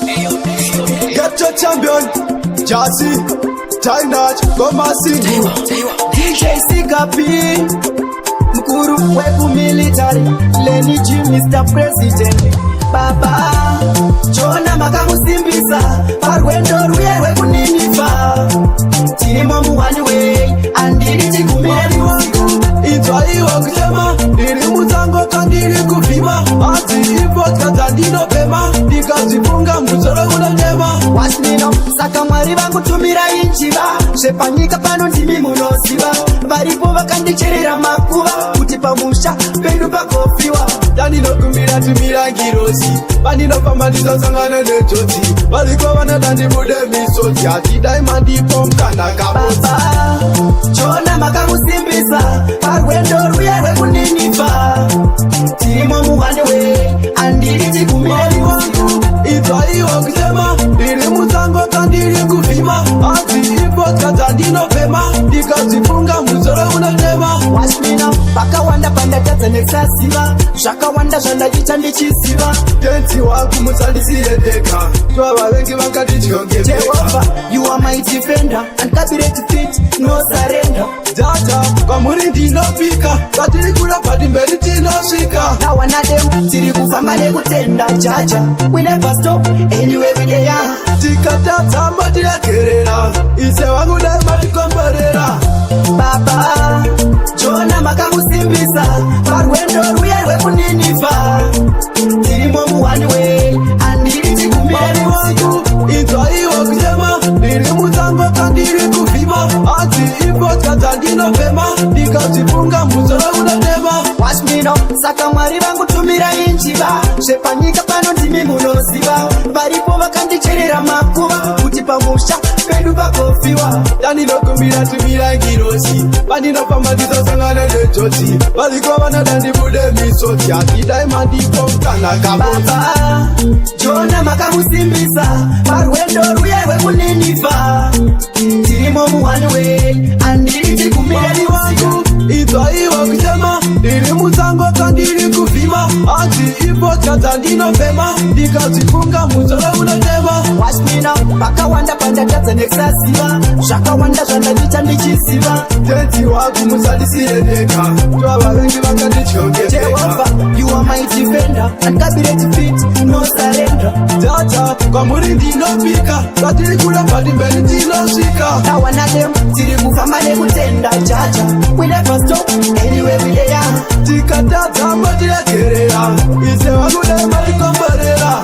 Get your champion, Jazzy, Tainaj, Goma Singu, DJ Sikapi, Mkuru weku military, Lenny G, Mr. President, Baba, Jona makamu simbisa, Parwendo ruye weku ninifa, Tirimo muwani we, andiri chikumeli wangu, Itwaiwa kusema, Diri muzango kandiri kufima, Ati import katandino pema, Dikazifunga muzoro unajema, Wasnino, saka mariba kutumira inchiba, Shepanyika pano ndimi munosiba, Varipo vakandicherera makuva, Kutipa musha, pendu pakofiwa, Danino kumira tumira girosi, Bandino pamadizo sangane nechoti, Valiko wana dandi mude misoti, Ati daimandi pomkana kaboti. Baba, Jona makamu simbisa, Parwendo ruyewe kuninifa, Tirimo muwani we, andiri chikumeli wangu, Itwaiwa kusema, Diri muzango kandiri kufima, Ati import katandino pema, Dikazifunga muzoro unajema, Washmina, Baka wanda panda tata nexasiva, Shaka wanda shanda jichandi chisiva, Tenti waku musalisi edeka, Tuwa wengi wakati chionge meka. Jehovah, you are my defender, and cabinet fit, no surrender. Dada, kwa murindi no pika, Katiri kula padi mbeli tino shika. Na wanadem, tiri kufamale kutenda jaja, we never stop, anyway we dey are. Tikata tambadi ya kerera, Ise wangu daima tikomborera. Baba, Jona makamu simbisa, Parwendo ruyewe kuninifa, Tirimo muwani we, andiri chikumeli wangu, Itwaiwa kusema, Diri muzango kandiri kufima, Ati import katandino pema, Dikazifunga muzoro unajema, Washmino, saka mariba kutumira inchiba, Shepanyika pano ndimi munosiba, Varipo vakandicherera makuva, Kutipa musha, pendu pakofiwa, Danino kumira tumira girosi, Bandino pamadizo sangane nechoti, Valiko wana dandi mude misoti, Ati daimandi pomkana kaboti. Baba, Jona makamu simbisa, Parwendo ruyewe kuninifa, Tirimo muwani we, andiri chikumeli wangu, Itwaiwa kusema, Diri muzango kandiri kufima, Ati import katandino pema, Dikazifunga muzoro unajema, Washmina, Baka wanda panda tata nexasiva, Shaka wanda shanda jichandi chisiva, Tenti waku musalisi edeka, Tuwa wengi wakati chionge meka. Jehovah, you are my defender, and cabinet fit, no surrender. Dada, kwa murindi no pika, Katiri kula padi mbeli tino shika. Na wanadem, tiri kufamale kutenda jaja, we never stop, anyway we dey are. Tikata tambadi ya kerera, Ise wangu daima tikomborera.